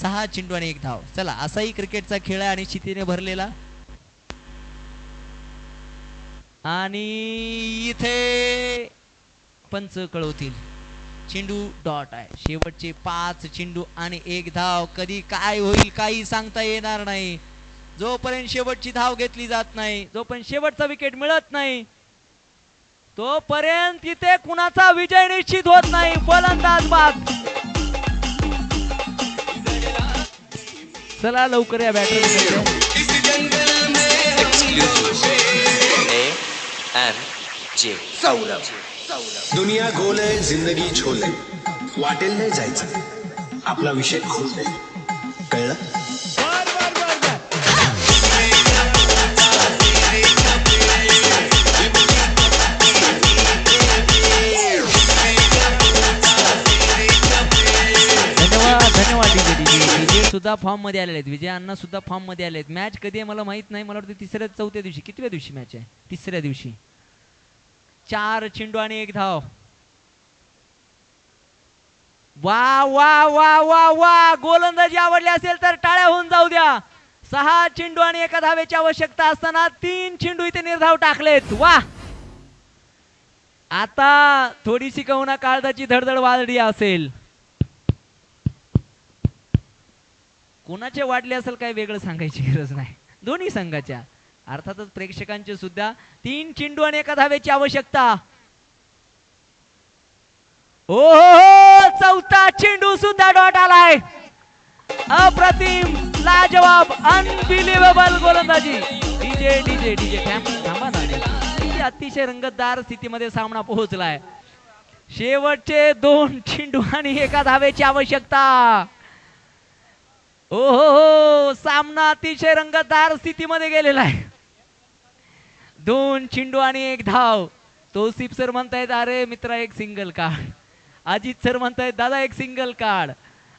6 चेंडू आणि 1 धाव. चला असाही क्रिकेटचा खेळ आहे आणि शिस्तीने भरलेला. आणि इथे पंच कळवतील चेंडू डॉट आहे. शेवटचे 5 चेंडू आणि 1 धाव. कधी काय होईल काही सांगता येणार नाही. जोपर्यंत शेवटची धाव घेतली जात नाही, जोपर्यंत शेवटचा विकेट मिळत नाही, तोपर्यंत इथे कुणाचा विजय निश्चित होत नाही. फलंदाज बाद. चला लवकर या बॅटर. दुनिया गोल आहे, जिंदगी छोल आहे. वाटेल नाही जायचं, आपला विषय खोल आहे. कळलं? धन्यवाद डीजे सुद्धा फॉर्म मध्ये आलेले आहेत. विजय अण्णा सुद्धा फॉर्म मध्ये आले आहेत. मॅच कधी आहे मला माहित नाही. मला वाटतं तिसऱ्या चौथ्या दिवशी, कितव्या दिवशी मॅच आहे? तिसऱ्या दिवशी. 4 चेंडू आणि 1 धाव. वा वा वा वा वा. गोलंदाजी आवडली असेल तर टाळ्या होऊन जाऊ द्या. 6 चेंडू आणि 1 धावेची आवश्यकता असताना 3 चेंडू इथे निर्धाव टाकलेत. वा. आता थोडीशी कवना काळजाची धडधड वाढली असेल. कोणाचे वाढले असेल काय वेगळं सांगायची गरज नाही. दोन्ही संघाच्या अर्थातच प्रेक्षकांचे सुद्धा. 3 चेंडू आणि 1 धावेची आवश्यकता. ओ चौथा चेंडू सुद्धा डॉट आलाय. अप्रतिम, लाजवाब, अनबिलिव्हेबल गोलंदाजी. डीजे डीजे डीजे थांबा ना. अतिशय रंगतदार स्थितीमध्ये सामना पोहोचलाय. शेवटचे 2 चेंडू आणि 1 धावेची आवश्यकता. हो सामना अतिशय रंगतदार स्थितीमध्ये गेलेला आहे. 2 चेंडू आणि 1 धाव. तौसिफ सर म्हणतायत अरे मित्रा एक सिंगल काढ. अजित सर म्हणतायत दादा एक सिंगल काढ.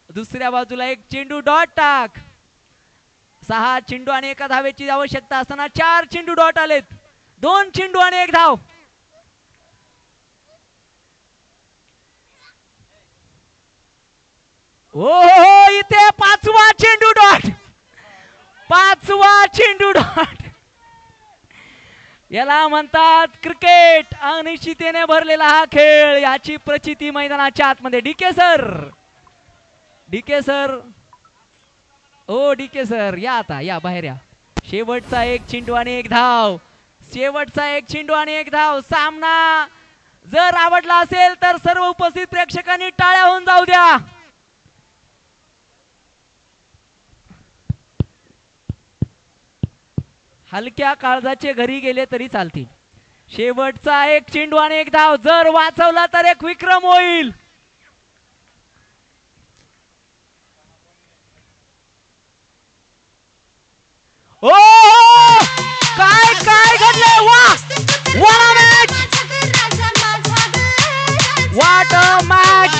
दुसऱ्या बाजूला 1 चेंडू डॉट टाक. 6 चेंडू आणि 1 धावेची आवश्यकता असताना 4 चेंडू डॉट आलेत. 2 चेंडू आणि 1 धाव. ओ इथे 5वा चेंडू डॉट. 5वा चेंडू डॉट. याला म्हणतात क्रिकेट. अनिश्चिततेने भरलेला हा खेळ. याची प्रचिती मैदानाच्या आतमध्ये. डीके सर ओ डीके सर या आता, या बाहेर या. शेवटचा 1 चेंडू आणि 1 धाव. शेवटचा 1 चेंडू आणि 1 धाव. सामना जर आवडला असेल तर सर्व उपस्थित प्रेक्षकांनी टाळ्या होऊन जाऊ द्या. हलक्या काळजाचे घरी गेले तरी चालतील. शेवटचा 1 चेंडू आणि 1 धाव. जर वाचवला तर एक विक्रम होईल. ओ काय काय घडले. वा match. What a match.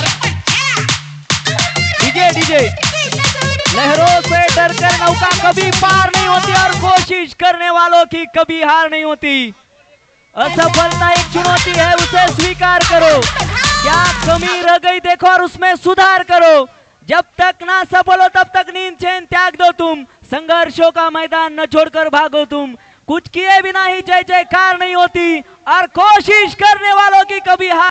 DJ लहरों से डरकर नौका कभी पार नहीं होती और कोशिश करने वालों की कभी हार नहीं होती. असफलता एक चुनौती है, उसे स्वीकार करो. क्या कमी रह गई देखो और उसमें सुधार करो. जब तक ना सफल हो तब तक नींद चैन त्याग दो तुम. संघर्षों का मैदान न छोड़कर भागो तुम. कुछ किए बिना ही जय जयकार नहीं होती और कोशिश करने वालों की कभी हार